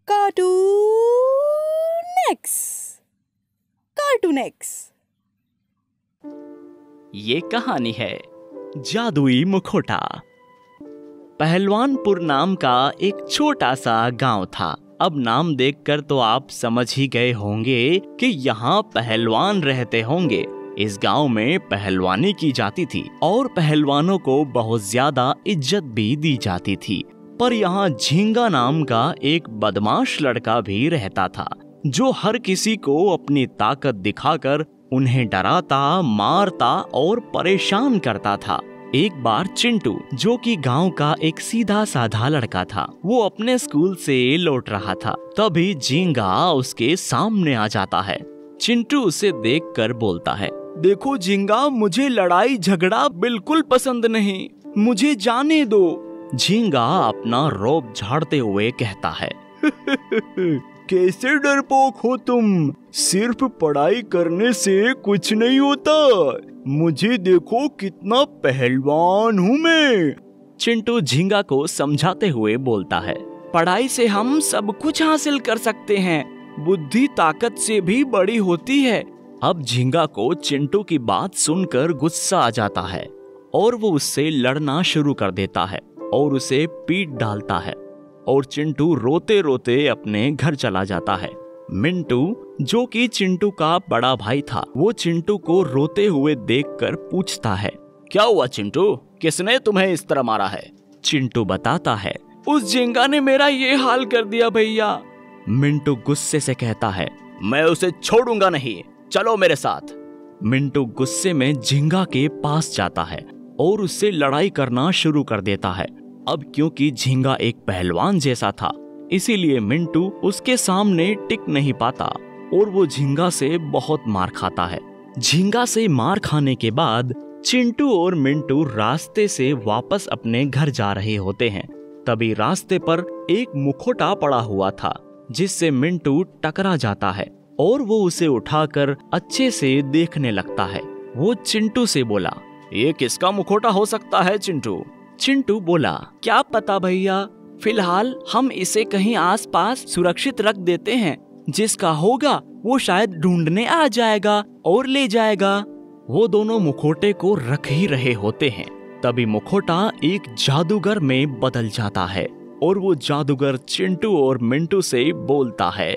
कार्टूनेक्स। ये कहानी है जादुई मुखौटा। पहलवानपुर नाम का एक छोटा सा गांव था। अब नाम देखकर तो आप समझ ही गए होंगे कि यहाँ पहलवान रहते होंगे। इस गांव में पहलवानी की जाती थी और पहलवानों को बहुत ज्यादा इज्जत भी दी जाती थी। पर यहाँ झींगा नाम का एक बदमाश लड़का भी रहता था, जो हर किसी को अपनी ताकत दिखाकर उन्हें डराता, मारता और परेशान करता था। एक बार चिंटू, जो कि गांव का एक सीधा साधा लड़का था, वो अपने स्कूल से लौट रहा था। तभी झींगा उसके सामने आ जाता है। चिंटू उसे देखकर बोलता है, देखो झींगा, मुझे लड़ाई झगड़ा बिल्कुल पसंद नहीं, मुझे जाने दो। झींगा अपना रौब झाड़ते हुए कहता है, कैसे डरपोक हो तुम, सिर्फ पढ़ाई करने से कुछ नहीं होता। मुझे देखो कितना पहलवान हूँ मैं। चिंटू झींगा को समझाते हुए बोलता है, पढ़ाई से हम सब कुछ हासिल कर सकते हैं, बुद्धि ताकत से भी बड़ी होती है। अब झींगा को चिंटू की बात सुनकर गुस्सा आ जाता है और वो उससे लड़ना शुरू कर देता है और उसे पीट डालता है और चिंटू रोते रोते अपने घर चला जाता है। मिंटू, जो कि चिंटू का बड़ा भाई था, वो चिंटू को रोते हुए देखकर पूछता है, क्या हुआ चिंटू, किसने तुम्हें इस तरह मारा है? चिंटू बताता है, उस झींगा ने मेरा ये हाल कर दिया भैया। मिंटू गुस्से से कहता है, मैं उसे छोड़ूंगा नहीं, चलो मेरे साथ। मिंटू गुस्से में झींगा के पास जाता है और उससे लड़ाई करना शुरू कर देता है। अब क्योंकि झींगा एक पहलवान जैसा था, इसीलिए मिंटू उसके सामने टिक नहीं पाता और वो झींगा से बहुत मार खाता है। झींगा से मार खाने के बाद चिंटू और मिंटू रास्ते से वापस अपने घर जा रहे होते हैं। तभी रास्ते पर एक मुखौटा पड़ा हुआ था, जिससे मिंटू टकरा जाता है और वो उसे उठाकर अच्छे से देखने लगता है। वो चिंटू से बोला, ये किसका मुखौटा हो सकता है चिंटू? चिंटू बोला, क्या पता भैया, फिलहाल हम इसे कहीं आसपास सुरक्षित रख देते हैं, जिसका होगा वो शायद ढूंढने आ जाएगा और ले जाएगा। वो दोनों मुखौटे को रख ही रहे होते हैं, तभी मुखौटा एक जादूगर में बदल जाता है और वो जादूगर चिंटू और मिंटू से बोलता है,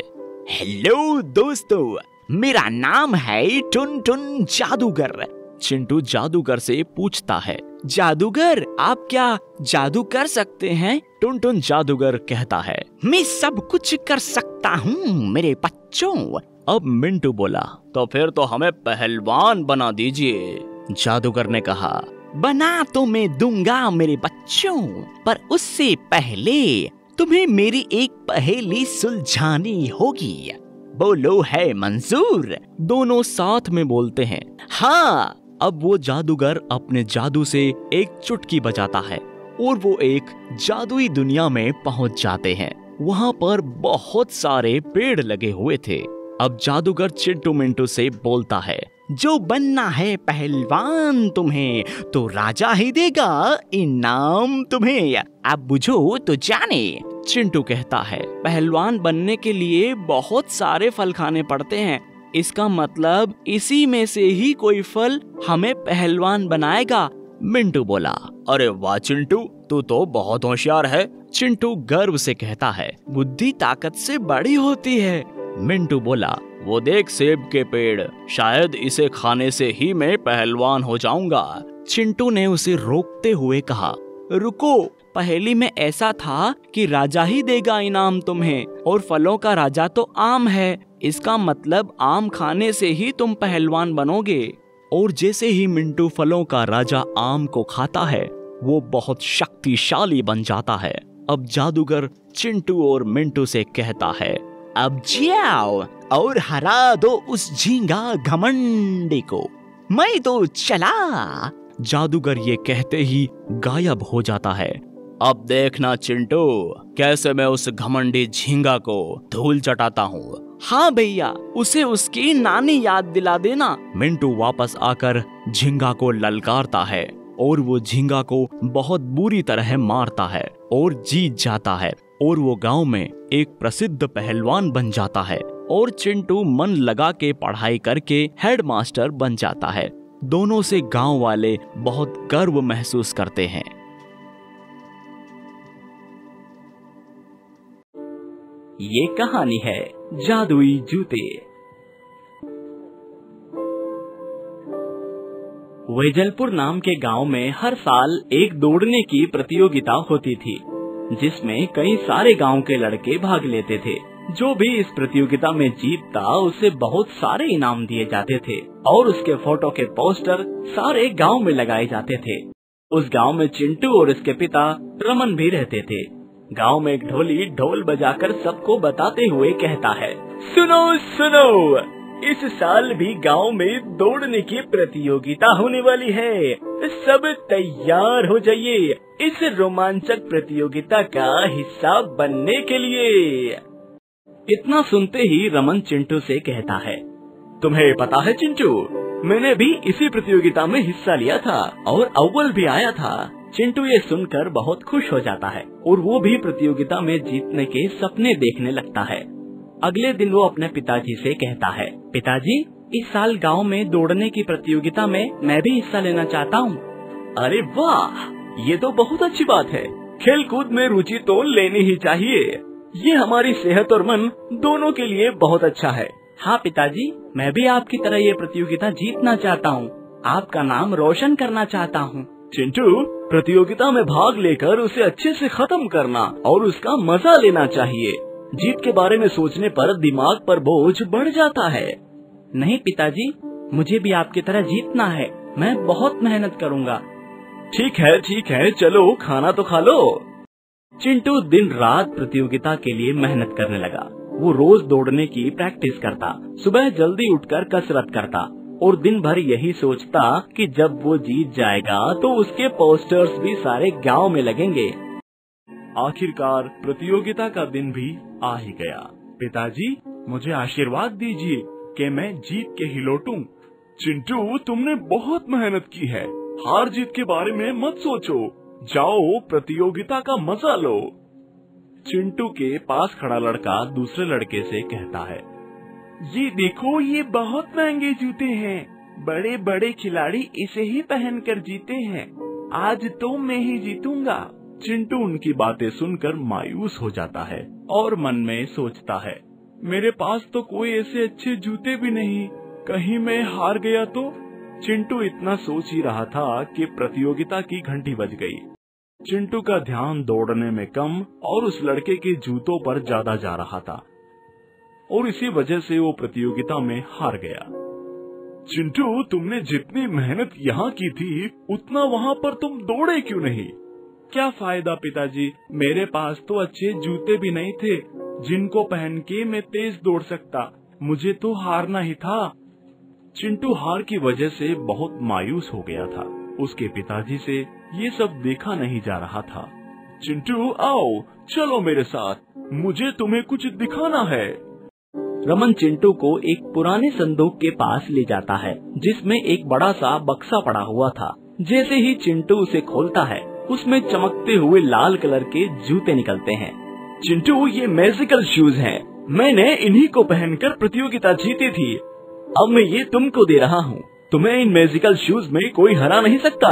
हेलो दोस्तों, मेरा नाम है टुन टुन जादूगर। चिंटू जादूगर से पूछता है, जादूगर आप क्या जादू कर सकते हैं? टुन टुन जादूगर कहता है, मैं सब कुछ कर सकता हूँ मेरे बच्चों। अब मिंटू बोला, तो फिर तो हमें पहलवान बना दीजिए। जादूगर ने कहा, बना तो मैं दूंगा मेरे बच्चों, पर उससे पहले तुम्हें मेरी एक पहेली सुलझानी होगी। बोलो है मंजूर? दोनों साथ में बोलते हैं, हाँ। अब वो जादूगर अपने जादू से एक चुटकी बजाता है और वो एक जादुई दुनिया में पहुंच जाते हैं। वहाँ पर बहुत सारे पेड़ लगे हुए थे। अब जादूगर चिंटू मिंटू से बोलता है, जो बनना है पहलवान तुम्हें, तो राजा ही देगा इनाम तुम्हें, अब बुझो तो जाने। चिंटू कहता है, पहलवान बनने के लिए बहुत सारे फल खाने पड़ते हैं, इसका मतलब इसी में से ही कोई फल हमें पहलवान बनाएगा। मिंटू बोला, अरे वाह चिंटू, तू तो बहुत होशियार है। चिंटू गर्व से कहता है, बुद्धि ताकत से बड़ी होती है। मिंटू बोला, वो देख सेब के पेड़, शायद इसे खाने से ही मैं पहलवान हो जाऊंगा। चिंटू ने उसे रोकते हुए कहा, रुको, पहेली में ऐसा था कि राजा ही देगा इनाम तुम्हें, और फलों का राजा तो आम है, इसका मतलब आम खाने से ही तुम पहलवान बनोगे। और जैसे ही मिंटू फलों का राजा आम को खाता है, वो बहुत शक्तिशाली बन जाता है। अब जादूगर चिंटू और मिंटू से कहता है, अब जाओ और हरा दो उस झींगा घमंडी को, मैं तो चला। जादूगर ये कहते ही गायब हो जाता है। अब देखना चिंटू, कैसे मैं उस घमंडी झींगा को धूल चटाता हूँ। हाँ भैया, उसे उसकी नानी याद दिला देना। मिंटू वापस आकर झींगा को ललकारता है और वो झींगा को बहुत बुरी तरह मारता है और जीत जाता है। और वो गांव में एक प्रसिद्ध पहलवान बन जाता है और चिंटू मन लगा के पढ़ाई करके हेडमास्टर बन जाता है। दोनों से गांव वाले बहुत गर्व महसूस करते हैं। ये कहानी है जादुई जूते। वेजलपुर नाम के गांव में हर साल एक दौड़ने की प्रतियोगिता होती थी, जिसमें कई सारे गांव के लड़के भाग लेते थे। जो भी इस प्रतियोगिता में जीतता उसे बहुत सारे इनाम दिए जाते थे और उसके फोटो के पोस्टर सारे गांव में लगाए जाते थे। उस गांव में चिंटू और उसके पिता रमन भी रहते थे। गांव में एक ढोली ढोल बजाकर सबको बताते हुए कहता है, सुनो सुनो, इस साल भी गांव में दौड़ने की प्रतियोगिता होने वाली है, सब तैयार हो जाइए इस रोमांचक प्रतियोगिता का हिस्सा बनने के लिए। इतना सुनते ही रमन चिंटू से कहता है, तुम्हें पता है चिंटू, मैंने भी इसी प्रतियोगिता में हिस्सा लिया था और अव्वल भी आया था। चिंटू ये सुनकर बहुत खुश हो जाता है और वो भी प्रतियोगिता में जीतने के सपने देखने लगता है। अगले दिन वो अपने पिताजी से कहता है, पिताजी, इस साल गांव में दौड़ने की प्रतियोगिता में मैं भी हिस्सा लेना चाहता हूँ। अरे वाह, ये तो बहुत अच्छी बात है। खेल कूद में रुचि तो लेनी ही चाहिए, ये हमारी सेहत और मन दोनों के लिए बहुत अच्छा है। हाँ पिताजी, मैं भी आपकी तरह ये प्रतियोगिता जीतना चाहता हूँ, आपका नाम रोशन करना चाहता हूँ। चिंटू, प्रतियोगिता में भाग लेकर उसे अच्छे से खत्म करना और उसका मजा लेना चाहिए। जीत के बारे में सोचने पर दिमाग पर बोझ बढ़ जाता है। नहीं पिताजी, मुझे भी आपकी तरह जीतना है, मैं बहुत मेहनत करूँगा। ठीक है, चलो खाना तो खा लो। चिंटू दिन रात प्रतियोगिता के लिए मेहनत करने लगा। वो रोज दौड़ने की प्रैक्टिस करता, सुबह जल्दी उठकर कसरत करता और दिन भर यही सोचता कि जब वो जीत जाएगा तो उसके पोस्टर्स भी सारे गांव में लगेंगे। आखिरकार प्रतियोगिता का दिन भी आ ही गया। पिताजी, मुझे आशीर्वाद दीजिए कि मैं जीत के ही लौटूं। चिंटू, तुमने बहुत मेहनत की है, हार जीत के बारे में मत सोचो, जाओ प्रतियोगिता का मजा लो। चिंटू के पास खड़ा लड़का दूसरे लड़के से कहता है, ये देखो, ये बहुत महंगे जूते हैं, बड़े बड़े खिलाड़ी इसे ही पहनकर जीते हैं, आज तो मैं ही जीतूंगा। चिंटू उनकी बातें सुनकर मायूस हो जाता है और मन में सोचता है, मेरे पास तो कोई ऐसे अच्छे जूते भी नहीं, कहीं मैं हार गया तो। चिंटू इतना सोच ही रहा था कि प्रतियोगिता की घंटी बज गई। चिंटू का ध्यान दौड़ने में कम और उस लड़के के जूतों पर ज्यादा जा रहा था और इसी वजह से वो प्रतियोगिता में हार गया। चिंटू, तुमने जितनी मेहनत यहाँ की थी उतना वहाँ पर तुम दौड़े क्यों नहीं? क्या फायदा पिताजी, मेरे पास तो अच्छे जूते भी नहीं थे जिनको पहन के मैं तेज दौड़ सकता, मुझे तो हारना ही था। चिंटू हार की वजह से बहुत मायूस हो गया था। उसके पिताजी से ये सब देखा नहीं जा रहा था। चिंटू, आओ, चलो मेरे साथ, मुझे तुम्हें कुछ दिखाना है। रमन चिंटू को एक पुराने संदूक के पास ले जाता है जिसमें एक बड़ा सा बक्सा पड़ा हुआ था। जैसे ही चिंटू उसे खोलता है, उसमें चमकते हुए लाल कलर के जूते निकलते हैं। चिंटू, ये मैजिकल शूज हैं, मैंने इन्हीं को पहनकर प्रतियोगिता जीती थी, अब मैं ये तुमको दे रहा हूँ, तुम्हें इन मैजिकल शूज में कोई हरा नहीं सकता।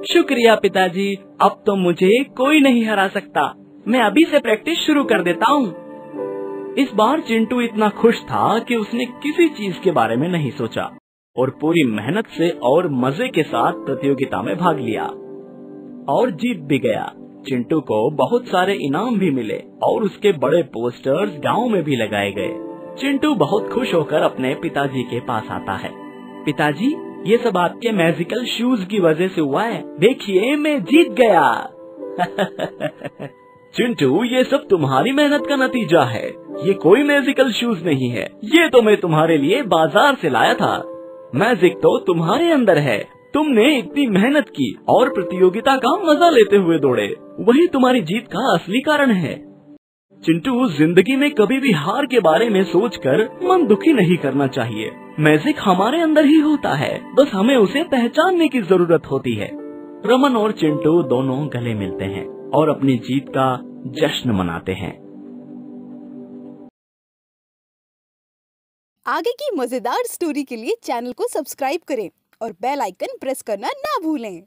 शुक्रिया पिताजी, अब तो मुझे कोई नहीं हरा सकता, मैं अभी से प्रैक्टिस शुरू कर देता हूँ। इस बार चिंटू इतना खुश था कि उसने किसी चीज के बारे में नहीं सोचा और पूरी मेहनत से और मजे के साथ प्रतियोगिता में भाग लिया और जीत भी गया। चिंटू को बहुत सारे इनाम भी मिले और उसके बड़े पोस्टर्स गांव में भी लगाए गए। चिंटू बहुत खुश होकर अपने पिताजी के पास आता है। पिताजी, ये सब आपके मैजिकल शूज की वजह से हुआ है, देखिए मैं जीत गया। चिंटू, ये सब तुम्हारी मेहनत का नतीजा है, ये कोई मैजिकल शूज नहीं है, ये तो मैं तुम्हारे लिए बाजार से लाया था। मैजिक तो तुम्हारे अंदर है, तुमने इतनी मेहनत की और प्रतियोगिता का मजा लेते हुए दौड़े, वही तुम्हारी जीत का असली कारण है। चिंटू, जिंदगी में कभी भी हार के बारे में सोचकर मन दुखी नहीं करना चाहिए। मैजिक हमारे अंदर ही होता है, बस हमें उसे पहचानने की जरूरत होती है। रमन और चिंटू दोनों गले मिलते हैं और अपनी जीत का जश्न मनाते हैं। आगे की मजेदार स्टोरी के लिए चैनल को सब्सक्राइब करें और बेल आइकन प्रेस करना ना भूलें।